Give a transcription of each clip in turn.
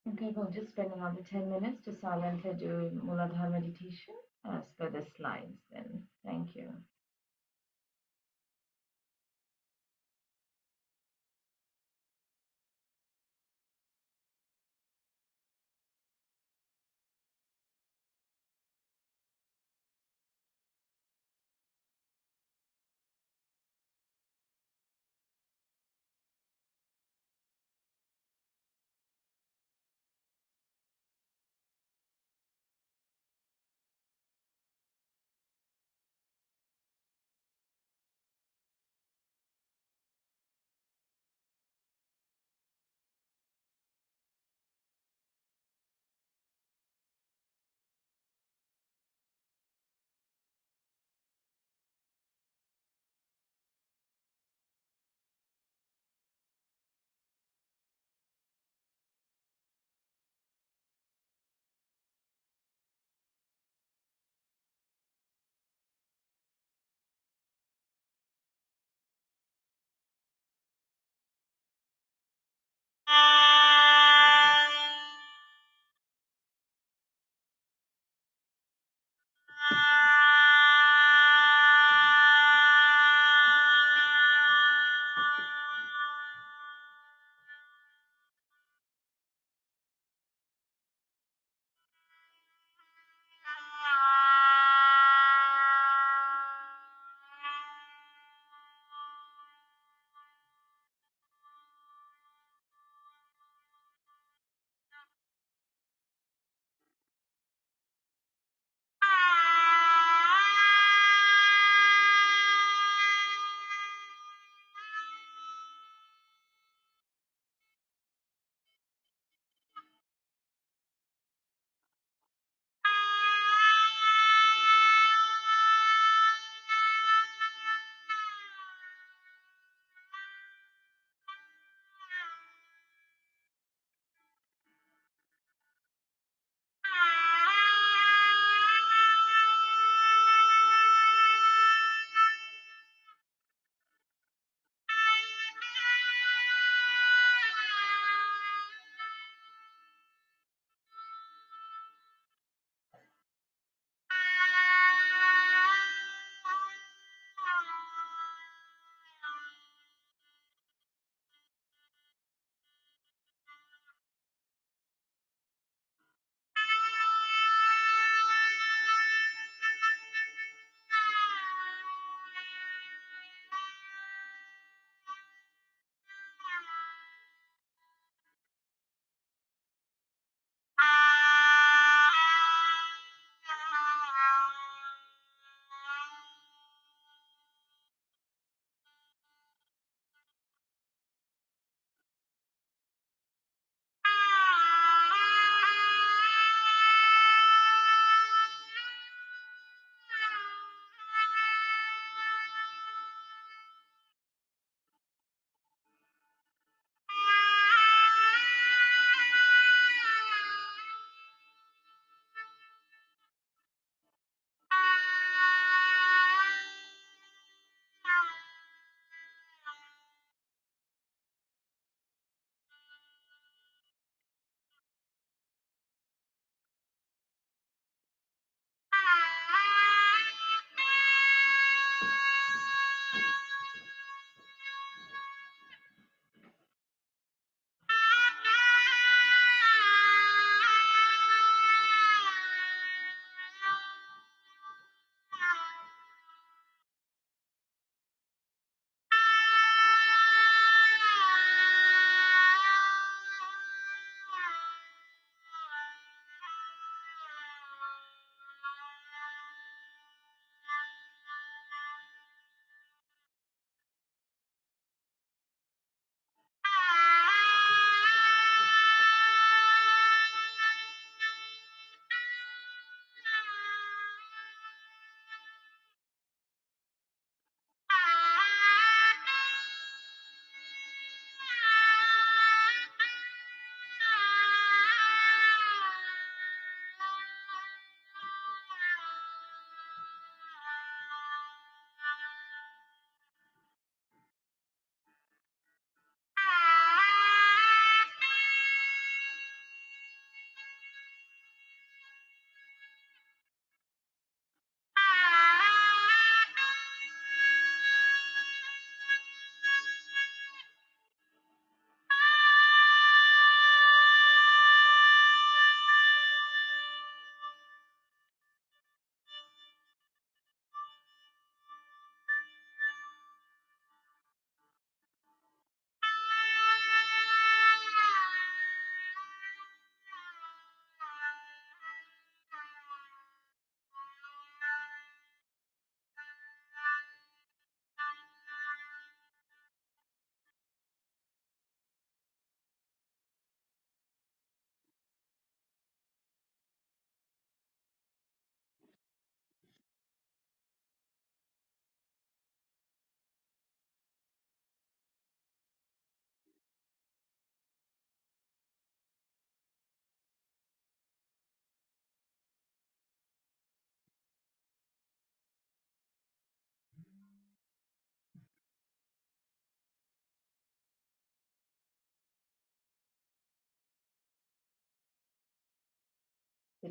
Okay, we'll just spend another 10 minutes to silently do Muladhara meditation as per the slides then. Thank you.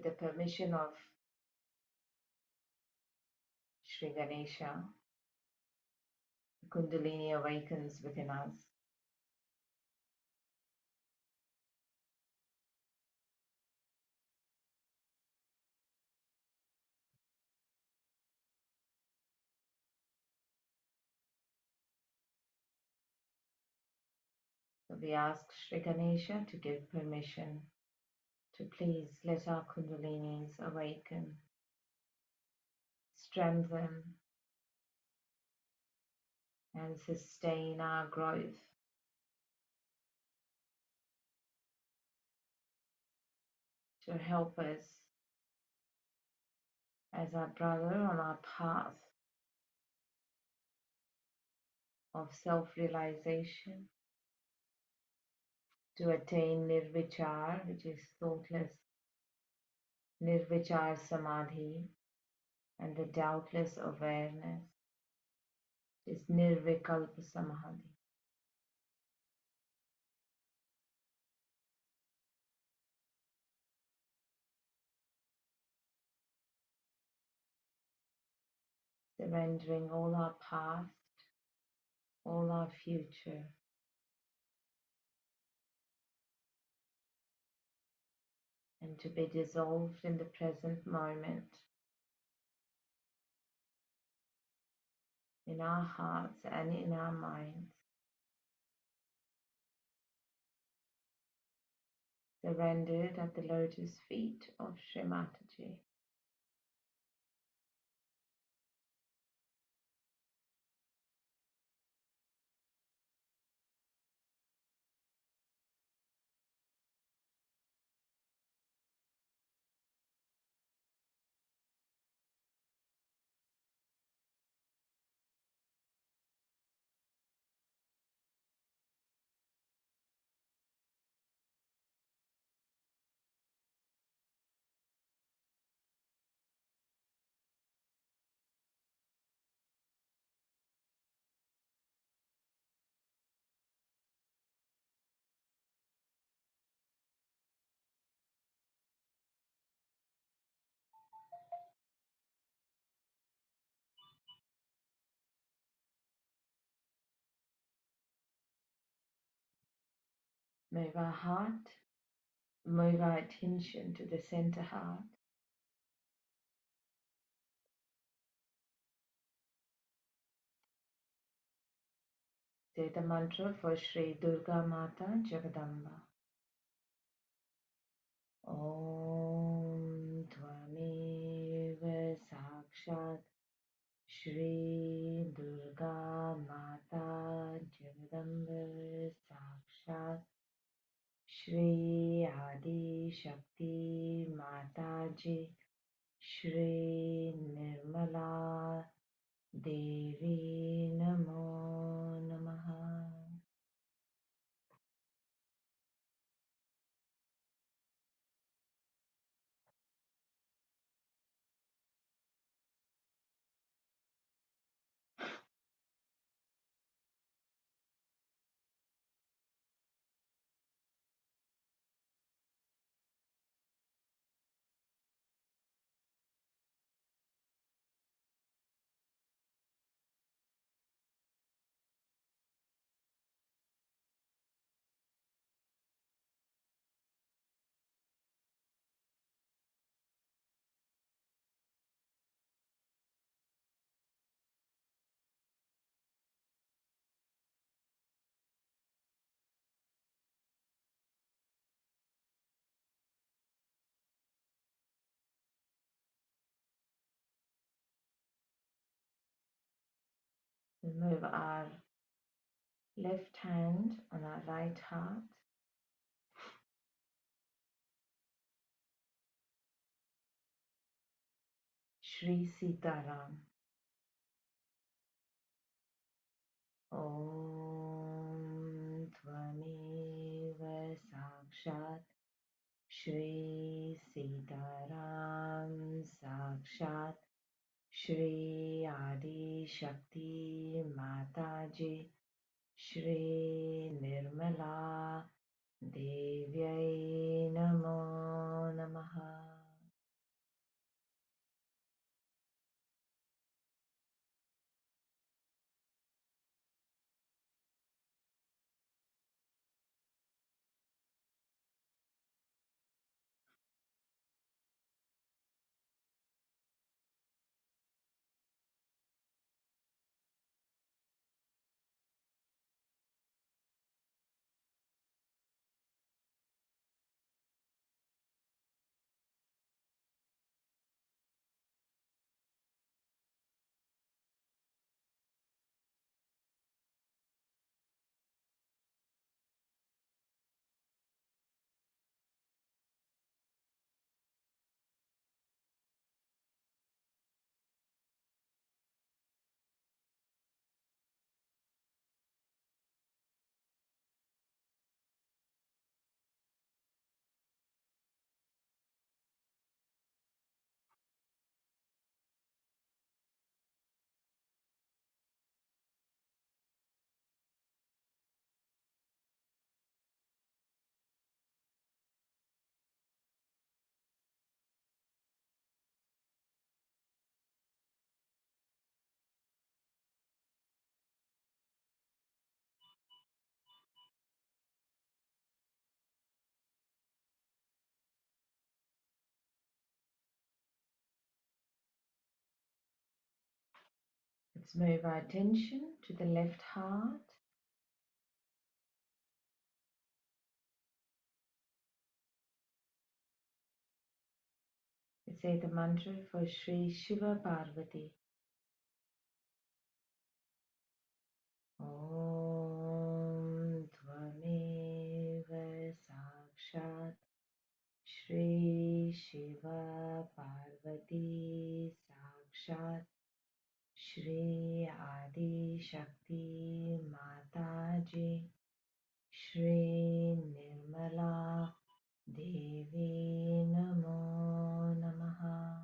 the permission of Sri Ganesha, Kundalini awakens within us. So we ask Sri Ganesha to give permission to please let our Kundalinis awaken, strengthen, and sustain our growth. To help us as our brother on our path of self-realization, to attain nirvichar, which is thoughtless, nirvichar samadhi, and the doubtless awareness is nirvikalpa samadhi. Surrendering all our past, all our future, and to be dissolved in the present moment, in our hearts and in our minds. Surrendered at the lotus feet of Shri Mataji. Move our heart, move our attention to the center heart. Say the mantra for Shri Durga Mata Jagadamba. Om Tvameva Sakshat Shri Durga Mata Jagadamba Sakshat Shri Adi Shakti Mataji Shri Nirmala Devi Namo Namaha. We move our left hand on our right heart. Shri Sitaram. Om Tvameva Sakshat Shri Sitaram Sakshat Shri Adi Shakti Mataji Shri Nirmala Devyai Namo Namaha. Let's move our attention to the left heart. We say the mantra for Sri Shiva Parvati. Om Tvameva Sakshat Shri Shiva Parvati Sakshat Shri Adi Shakti Mataji Shri Nirmala Devi Namo Namaha.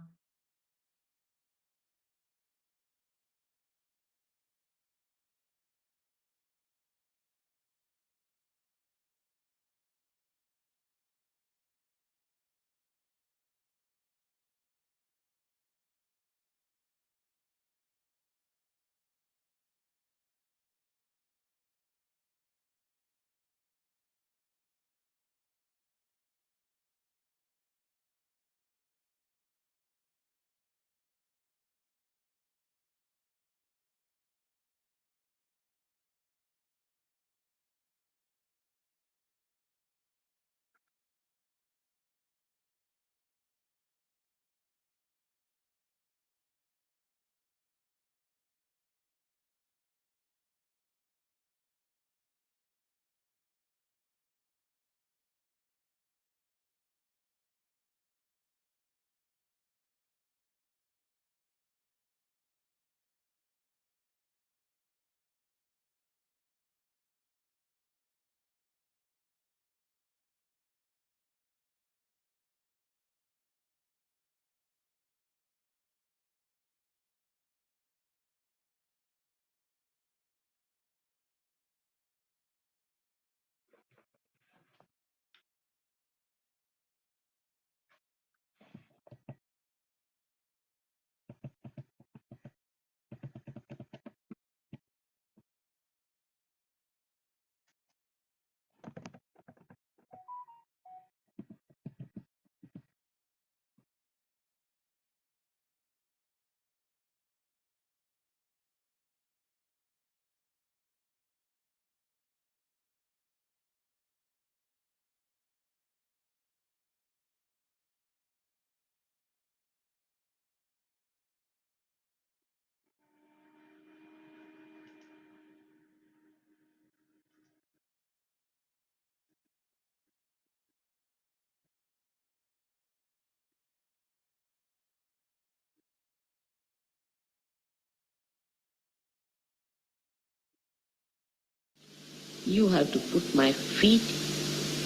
You have to put my feet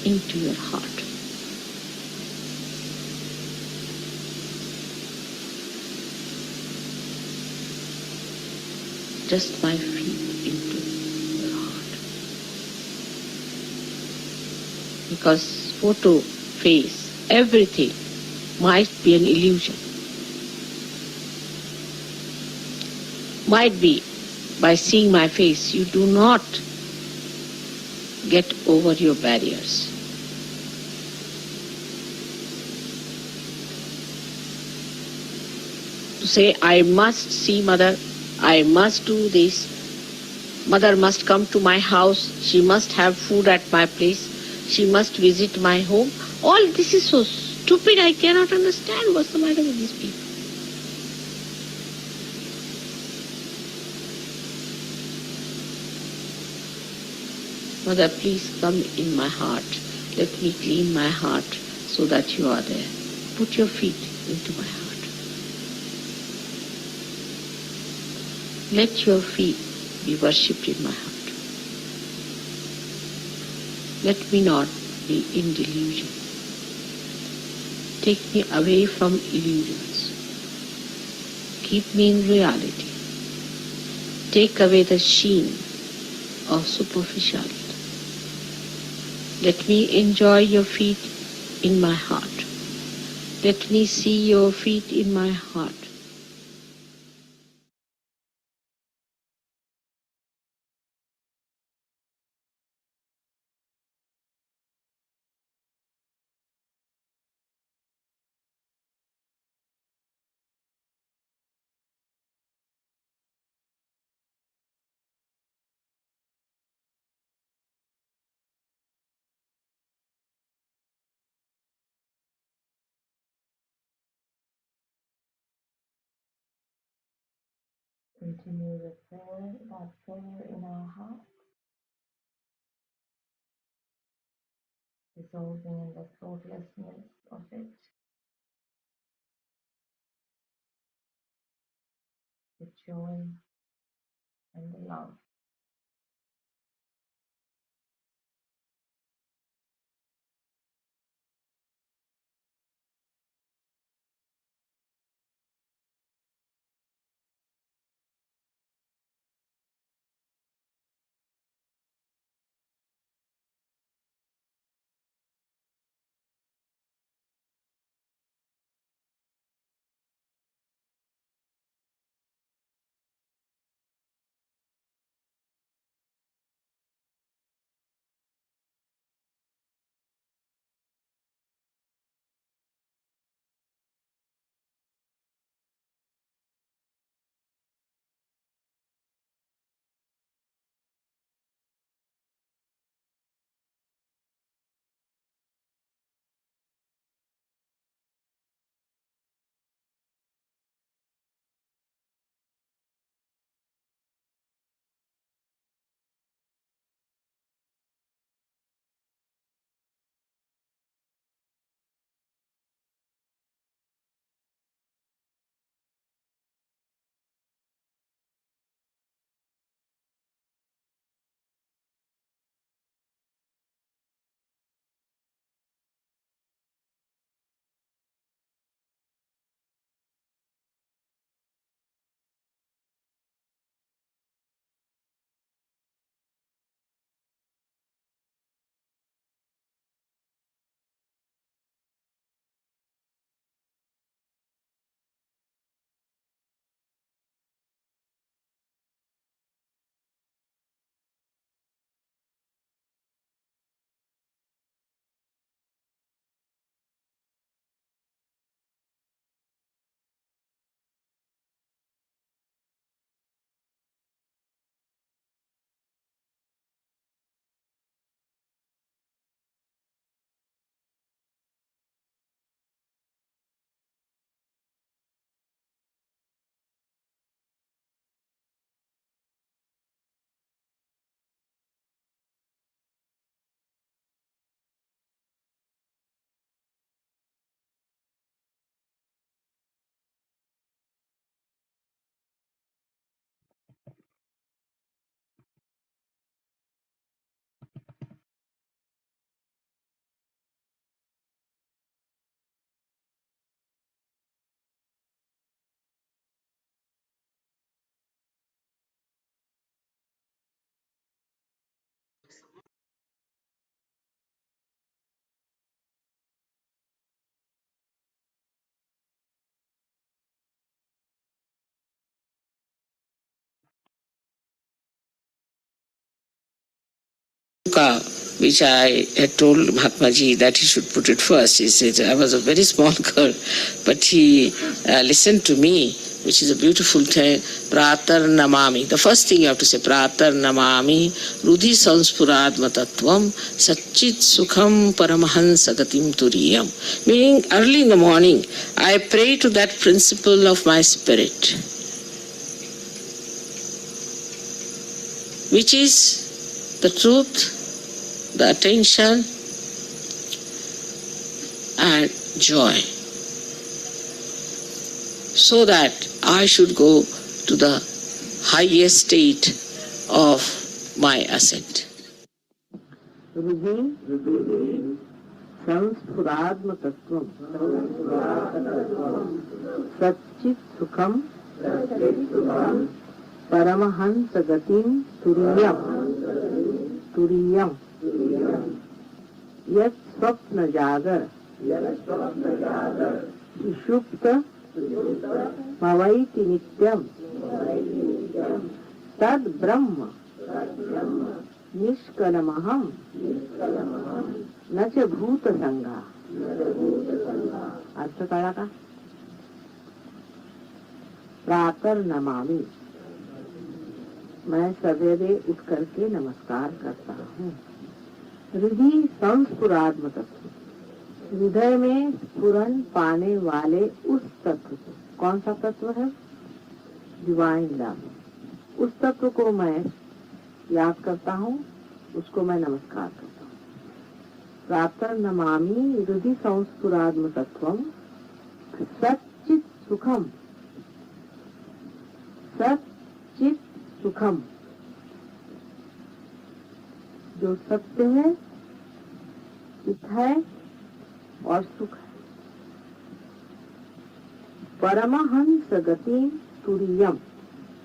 into your heart. Just my feet into your heart. Because photo, face, everything might be an illusion. Might be by seeing my face you do not get over your barriers. To say, I must see mother, I must do this, mother must come to my house, she must have food at my place, she must visit my home. All this is so stupid, I cannot understand what's the matter with these people. Mother, please come in my heart. Let me clean my heart so that you are there. Put your feet into my heart. Let your feet be worshipped in my heart. Let me not be in delusion. Take me away from illusions. Keep me in reality. Take away the sheen of superficiality. Let me enjoy your feet in my heart. Let me see your feet in my heart. Continue with that prayer in our heart, dissolving in the thoughtlessness of it, the joy and the love. Which I had told Mahatmaji that he should put it first. He said, I was a very small girl, but he listened to me, which is a beautiful thing. Pratar namami. The first thing you have to say, Pratar namami, Rudhi sanspuradma tattvam, Satchit sukham paramahansa gatim turiyam. Meaning, early in the morning, I pray to that principle of my spirit, which is the truth, the attention and joy, so that I should go to the highest state of my ascent. Rudhi sanspuradma tattvam Satchit sukham paramahansa gatim turiyam Yat swapna jagar Sushupta Mavaiti nityam Tad brahma Nishkalamaham Nacha bhuta sangha. अर्थ कळा का? प्रातर नमामि, मैं सवेरे उठ करके नमस्कार करता हूँ। हृदय संस्फुरात्म तत्व, हृदय में स्फुरन पाने वाले उस तत्व को, कौन सा तत्व है? Divine love. उस तत्व को मैं याद करता हूँ, उसको मैं नमस्कार करता हूँ। प्रातः नमामि हृदि संस्फुरात्म तत्वम सच्चित सुखम, सच्चित सुखम, जो सत्य है, चित है और सुख है। परमहंस गति तुरीयम,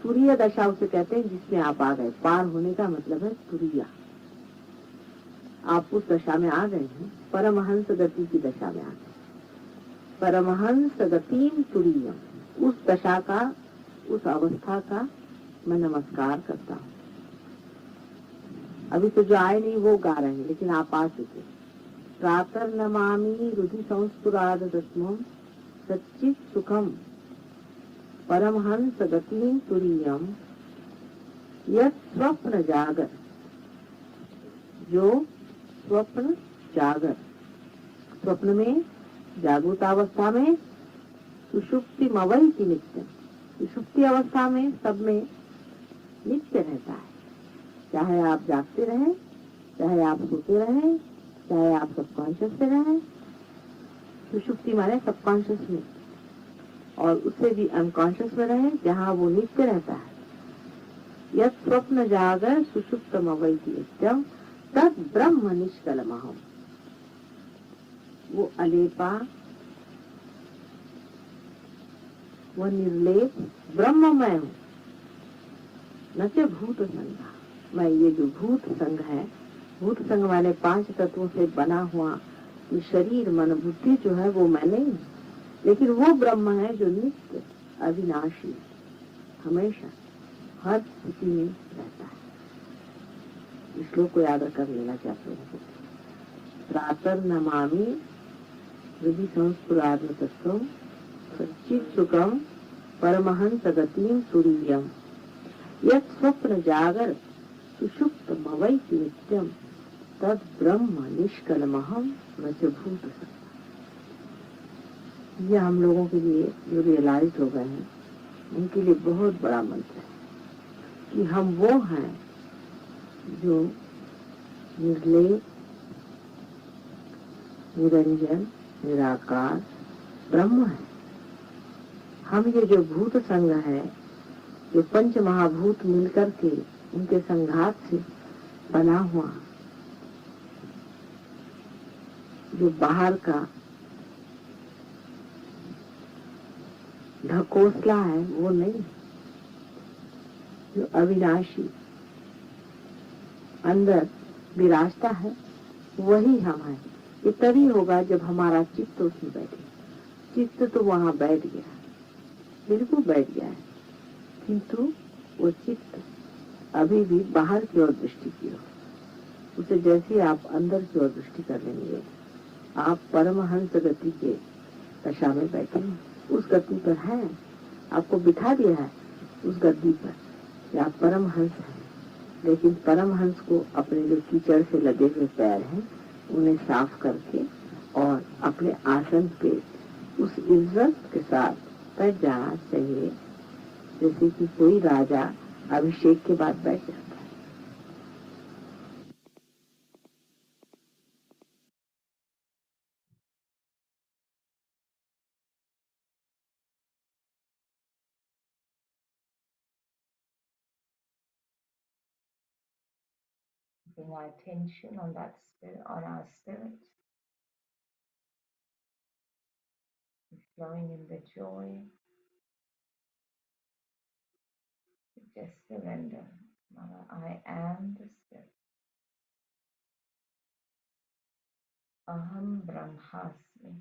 तुरीय दशा उसे कहते हैं जिसमें आप आ गए। पार होने का मतलब है तुरीया, आप उस दशा में आ गए हैं, परमहंस गति की दशा में आ गए। परमहंस गतिम तुरीयम, उस दशा का, उस अवस्था का मैं नमस्कार करता हूँ। अभी तो जो आए नहीं वो गा रहे हैं, लेकिन आप आ चुके। प्रातः नमामि हृदि संस्फुराद दस्मम सच्चित सुखम परमहंस गतिम तुरीयम यत् स्वप्न जागर, जो स्वप्न जागर, स्वप्न में, जागृतावस्था में, सुषुप्ति मवई की नित्य, सुषुप्ति अवस्था में सब में नित्य रहता है। चाहे आप जागते रहें, चाहे आप सोते रहें, चाहे आप सबकॉन्शियस से रहें। सुषुप्ति माने सबकॉन्शियस में, और उससे भी अनकॉन्शियस में रहें, जहाँ वो नित्य रहता है। यत् स्वप्न जागर सुषुप्तम अवैति नित्यम तद ब्रह्म निष्कलमहम्, वो अलेपा, वो निर्लेप ब्रह्ममय हूँ, न च भूत संघ। मैं ये जो भूत संघ है, भूत संघ माने 5 तत्वों से बना हुआ ये शरीर मन बुद्धि जो है वो मैं नहीं हूँ, लेकिन वो ब्रह्म है जो नित्य अविनाशी हमेशा हर स्थिति में रहता है। इस श्लोक को याद कर लेना चाहते हैं। प्रातः नमामि हृदि संस्फुरात्म तत्वम सच्चित सुखम परमहंस गतिम तुरीयम यत् स्वप्न जागर सुषुप्त मवैति नित्यम तद ब्रह्म निष्कलमहम् न च भूत संघ। यह हम लोगों के लिए जो रियलाइज हो गए हैं, उनके लिए बहुत बड़ा मंत्र है कि हम वो हैं जो निर्लेप, निरंजन, निराकार ब्रह्म है। हम ये जो भूत संघ है, जो 5 महाभूत मिलकर के उनके संघात से बना हुआ जो बाहर का ढकोसला है, वो नहीं, जो अविनाशी अंदर विराजता है, वही हम हैं। ये तभी होगा जब हमारा चित्त उसमें बैठे। चित्त तो वहाँ बैठ गया, बिल्कुल बैठ गया है, किंतु वो चित्त अभी भी बाहर की ओर दृष्टि की ओर। उसे जैसे आप अंदर की ओर दृष्टि कर लेंगे, आप परमहंस गति के दशा में बैठे हैं। उस गति पर है, आपको बिठा दिया है उस गद्दी पर कि आप परमहंस हैं। लेकिन परमहंस को अपने जो कीचड़ से लगे हुए पैर हैं, उन्हें साफ करके और अपने आसन पे उस इज्जत के साथ बैठ जाना चाहिए, जैसे कि कोई राजा अभिषेक के बाद बैठ जाता है। Keeping our attention on that spirit, on our spirit, flowing in the joy, just surrender. Mother, I am the spirit. Aham Brahmasmi.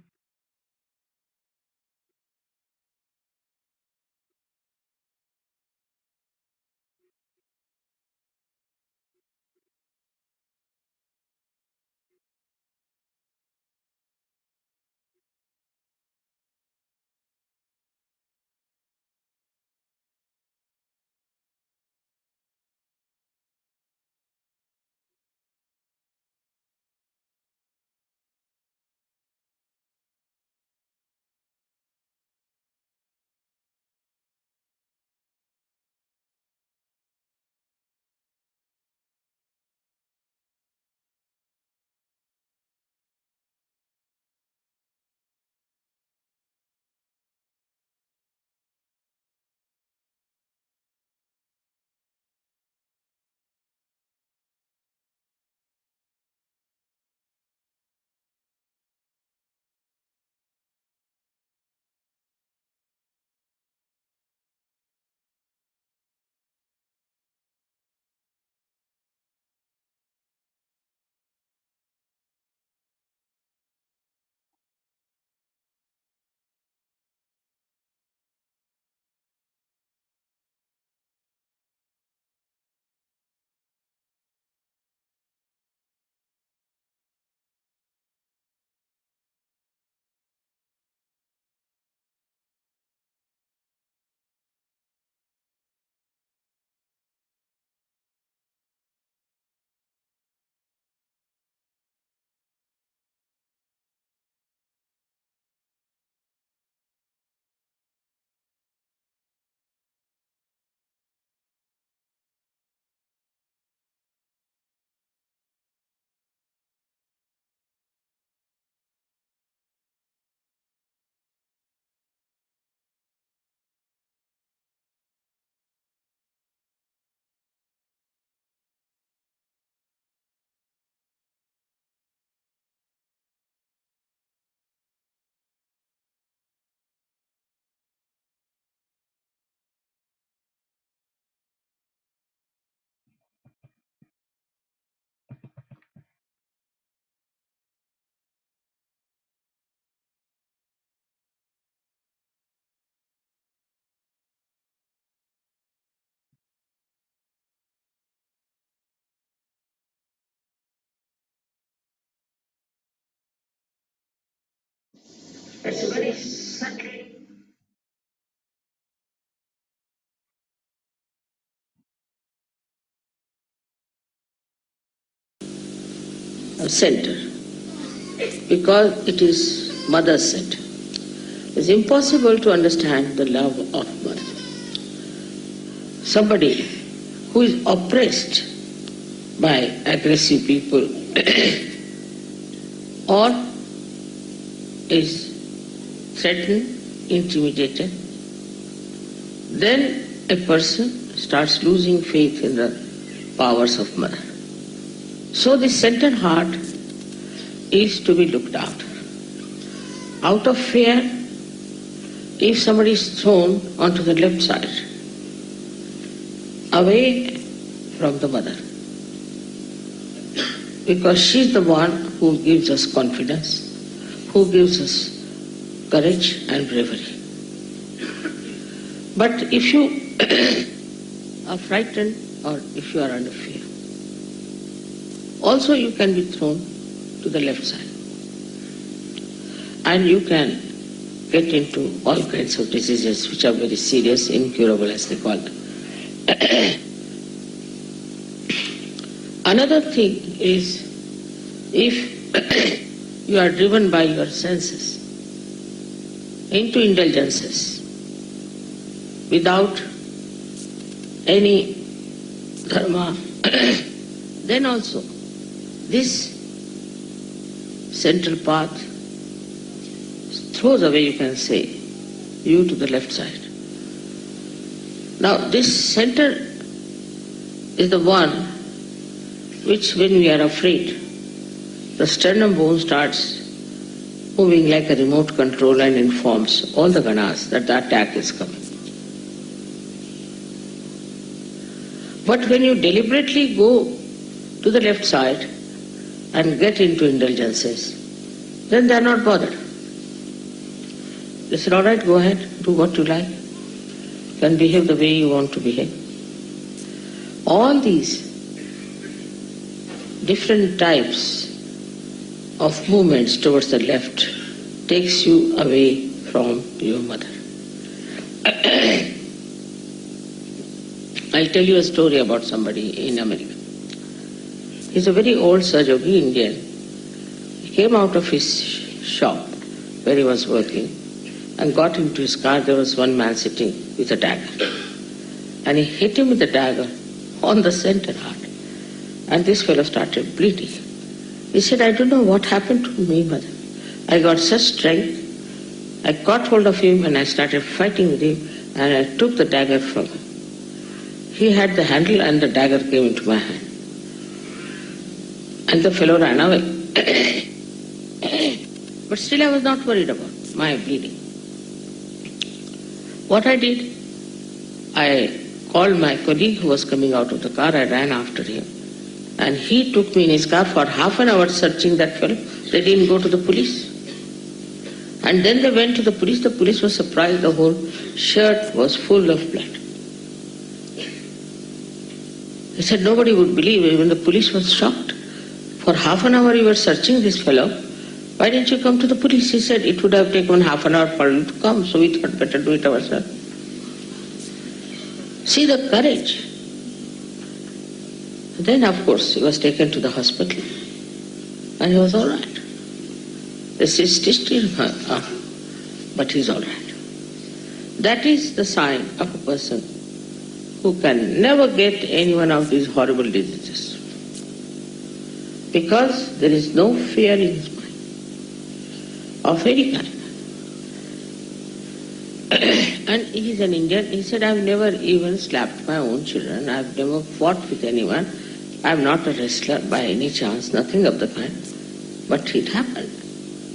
It's a very subtle center, because it is mother's center. It's impossible to understand the love of mother. Somebody who is oppressed by aggressive people or is threatened, intimidated, then a person starts losing faith in the powers of mother. So the center heart is to be looked after. Out of fear, if somebody is thrown onto the left side, away from the mother, because she is the one who gives us confidence, who gives us courage and bravery. But if you are frightened or if you are under fear, also you can be thrown to the left side. And you can get into all kinds of diseases which are very serious, incurable as they call them. Another thing is, if you are driven by your senses into indulgences without any dharma, then also this central path throws away, you can say, you to the left side. Now this center is the one which, when we are afraid, the sternum bone starts moving like a remote control and informs all the ganas that the attack is coming. But when you deliberately go to the left side and get into indulgences, then they are not bothered. They said, all right, go ahead, do what you like. You can behave the way you want to behave. All these different types of movements towards the left takes you away from your mother. I'll tell you a story about somebody in America. He's a very old Sahajogi Indian. He came out of his shop where he was working and got into his car. There was one man sitting with a dagger. And he hit him with the dagger on the center heart. And this fellow started bleeding. He said, I don't know what happened to me, mother. I got such strength. I caught hold of him and I started fighting with him and I took the dagger from him. He had the handle and the dagger came into my hand. And the fellow ran away. But still I was not worried about my bleeding. What I did, I called my colleague who was coming out of the car. I ran after him. And he took me in his car for half an hour searching that fellow. They didn't go to the police. And then they went to the police. The police was surprised. The whole shirt was full of blood. He said nobody would believe it. Even the police was shocked. For half an hour you were searching this fellow. Why didn't you come to the police? He said it would have taken half an hour for you to come. So we thought better do it ourselves. See the courage. Then, of course, he was taken to the hospital and he was all right. They stitched him up, but he's all right. That is the sign of a person who can never get any one of these horrible diseases, because there is no fear in his mind of any kind. And he is an Indian. He said, I've never even slapped my own children. I've never fought with anyone. I'm not a wrestler by any chance, nothing of the kind. But it happened.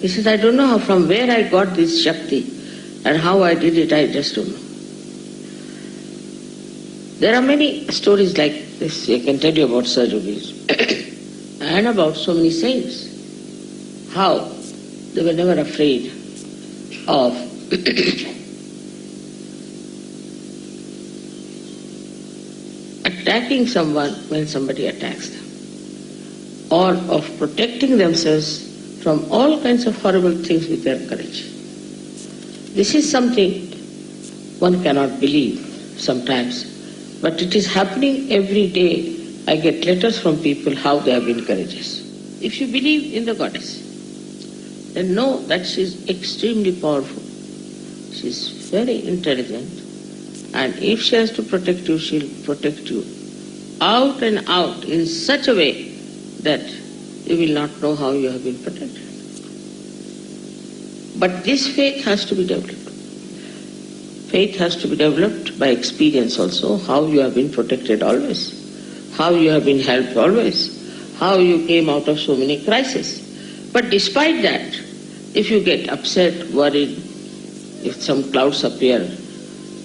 He says, I don't know from where I got this Shakti and how I did it, I just don't know. There are many stories like this I can tell you about Sahajogis and about so many saints, how they were never afraid of attacking someone when somebody attacks them, or of protecting themselves from all kinds of horrible things with their courage. This is something one cannot believe sometimes, but it is happening every day. I get letters from people how they have been courageous. If you believe in the goddess, then know that she is extremely powerful. She is very intelligent, and if she has to protect you, she will protect you out and out in such a way that you will not know how you have been protected. But this faith has to be developed. Faith has to be developed by experience also, how you have been protected always, how you have been helped always, how you came out of so many crises. But despite that, if you get upset, worried, if some clouds appear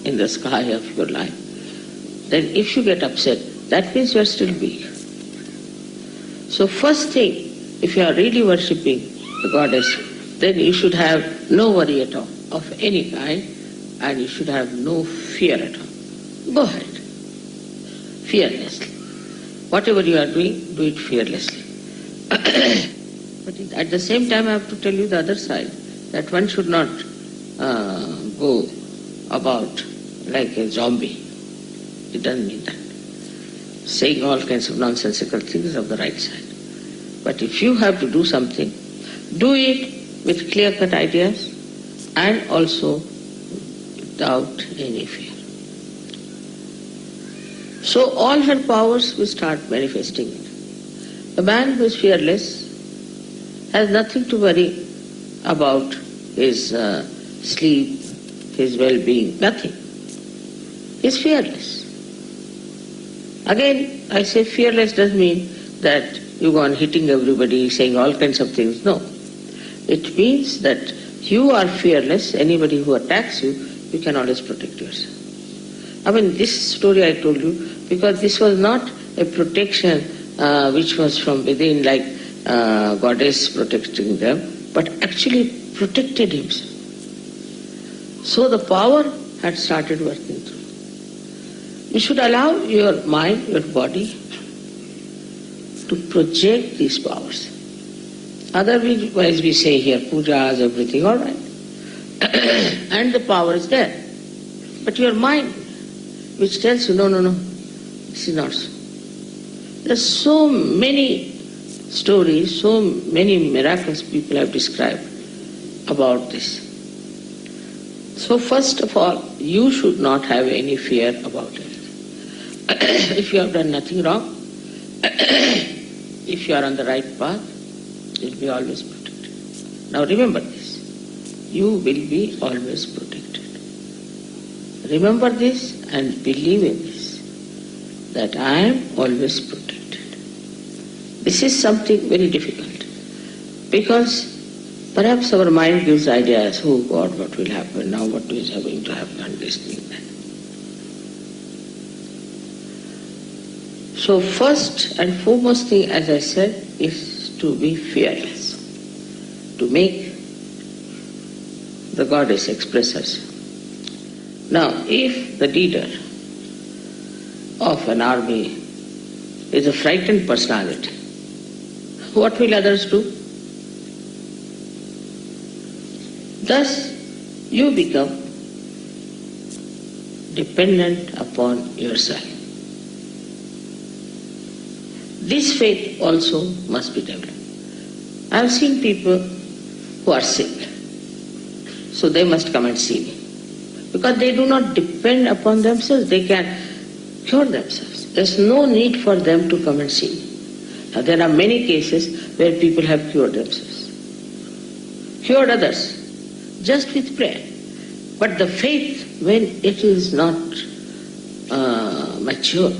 in the sky of your life, then if you get upset, that means you are still weak. So first thing, if you are really worshipping the goddess, then you should have no worry at all of any kind, and you should have no fear at all. Go ahead, fearlessly. Whatever you are doing, do it fearlessly. But at the same time, I have to tell you the other side, that one should not go about like a zombie. It doesn't mean that. Saying all kinds of nonsensical things of the right side. But if you have to do something, do it with clear-cut ideas and also without any fear. So all her powers will start manifesting it. The man who is fearless has nothing to worry about his sleep, his well-being, nothing. He is fearless. Again, I say fearless doesn't mean that you go on hitting everybody, saying all kinds of things. No. It means that you are fearless. Anybody who attacks you, you can always protect yourself. I mean, this story I told you, because this was not a protection which was from within, like goddess protecting them, but actually protected himself. So the power had started working through. You should allow your mind, your body to project these powers. Otherwise we say here, pujas, everything, all right. And the power is there. But your mind, which tells you, no, this is not so. There are so many stories, so many miracles people have described about this. So first of all, you should not have any fear about it. If you have done nothing wrong, if you are on the right path, you will be always protected. Now remember this, you will be always protected. Remember this and believe in this, that I am always protected. This is something very difficult, because perhaps our mind gives ideas, oh God, what will happen now, what is going to happen, this thing, that. So first and foremost thing, as I said, is to be fearless, to make the goddess express herself. Now, if the leader of an army is a frightened personality, what will others do? Thus, you become dependent upon yourself. This faith also must be developed. I have seen people who are sick, so they must come and see me. Because they do not depend upon themselves, they can cure themselves. There's no need for them to come and see me. Now, there are many cases where people have cured themselves, cured others, just with prayer. But the faith, when it is not mature,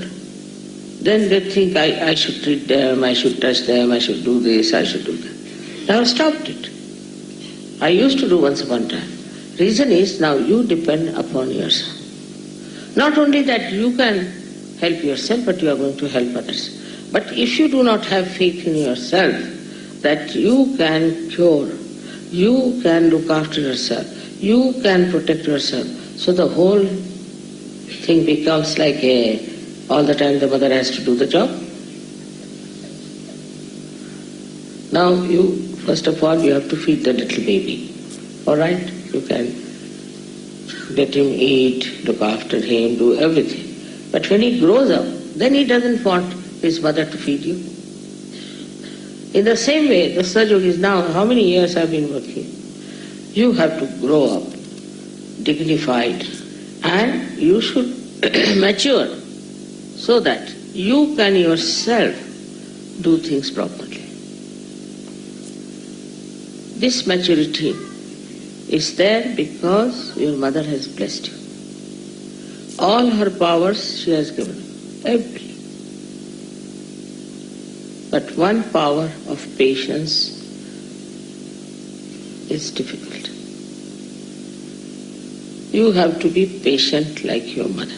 then they think I should treat them, I should touch them, I should do this, I should do that. Now I've stopped it. I used to do once upon a time. Reason is, now you depend upon yourself. Not only that you can help yourself, but you are going to help others. But if you do not have faith in yourself, that you can cure, you can look after yourself, you can protect yourself, so the whole thing becomes like all the time the mother has to do the job. Now you, first of all, you have to feed the little baby. All right? You can let him eat, look after him, do everything. But when he grows up, then he doesn't want his mother to feed you. In the same way, the Sahaja now, how many years I've been working? You have to grow up, dignified, and you should mature so that you can yourself do things properly. This maturity is there because your mother has blessed you. All her powers she has given you, every. But one power of patience is difficult. You have to be patient like your mother.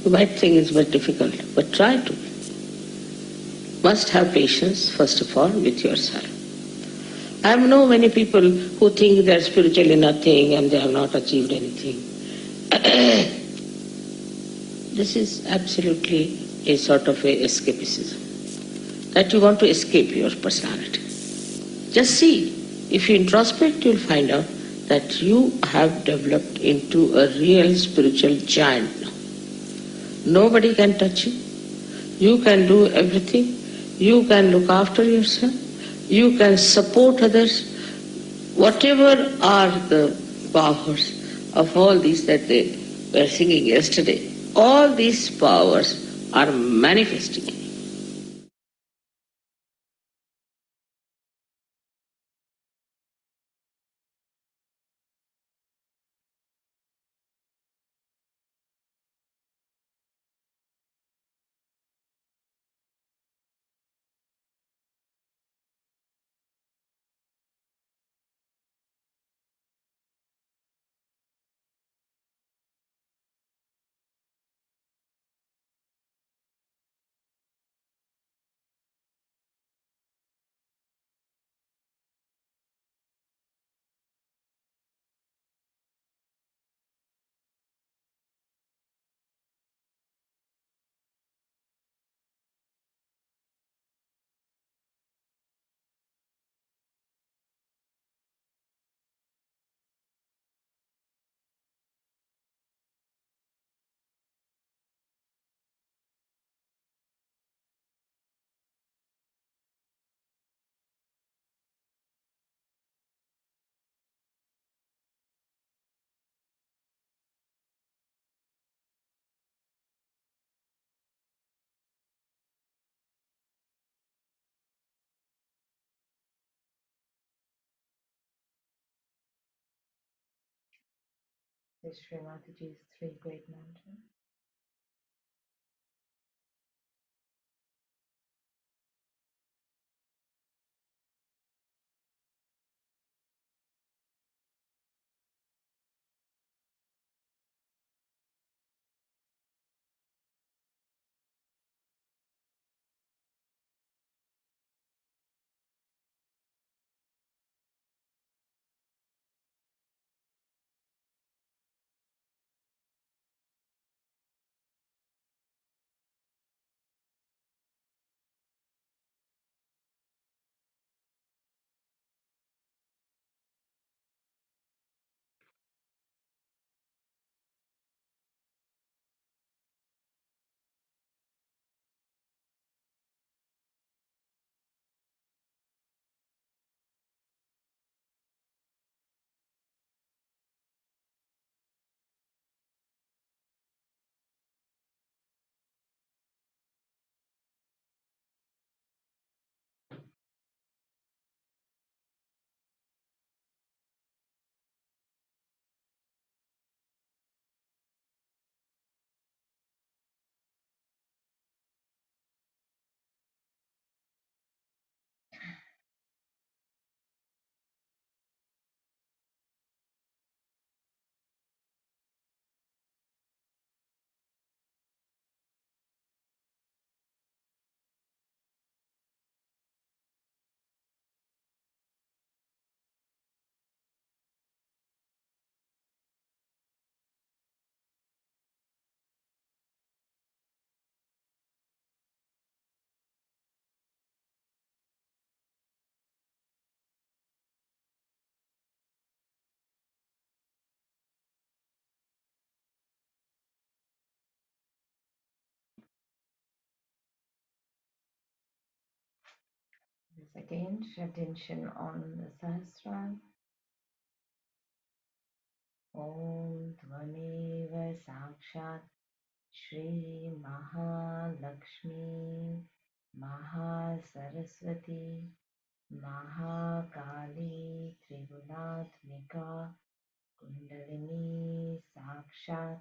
You might think it's very difficult, but try to. Must have patience, first of all, with yourself. I know many people who think they are spiritually nothing and they have not achieved anything. This is absolutely a sort of a escapism, that you want to escape your personality. Just see, if you introspect, you'll find out that you have developed into a real spiritual giant now. Nobody can touch you. You can do everything. You can look after yourself. You can support others. Whatever are the powers of all these that they were singing yesterday, all these powers are manifesting. This Srimatiji's three great mantras. again, attention on the Sahasrara. Om Tvameva Sakshat Shri Mahalakshmi Mahasaraswati Mahakali Trigulatmika Kundalini Sakshat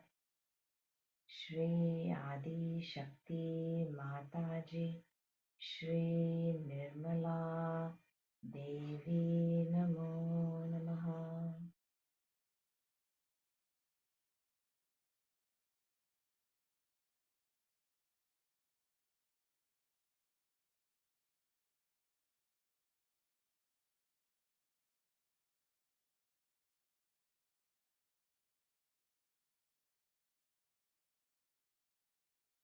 Shri Adi Shakti Mataji Shri Nirmala Devi Namo Namaha.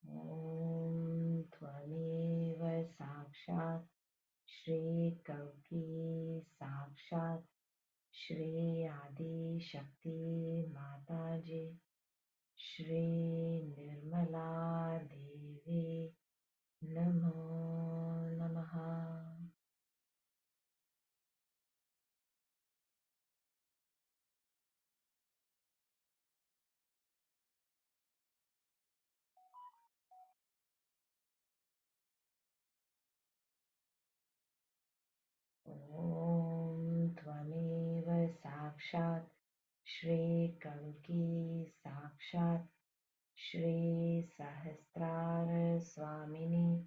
Om Tvameva Sakshat Shri Kalki Sakshat Shri Adi Shakti Mataji Shri Nirmala Devi Namo Namaha. Om Tvameva Sakshat Shri Kalki Sakshat Shri Sahasrara Swamini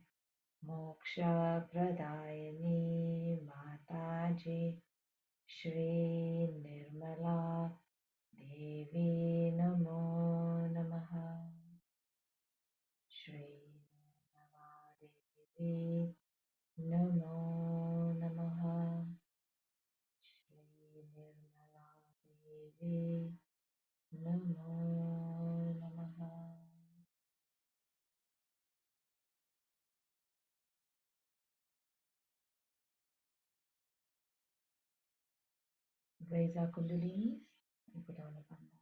Moksha Pradayani Mataji Shri Nirmala Devi Namo Namaha. Shri Nirmala Devi Namo Namaha. Shri Nirmala Devi Namo Namaha. Raise our kundalinis and put on a bandha.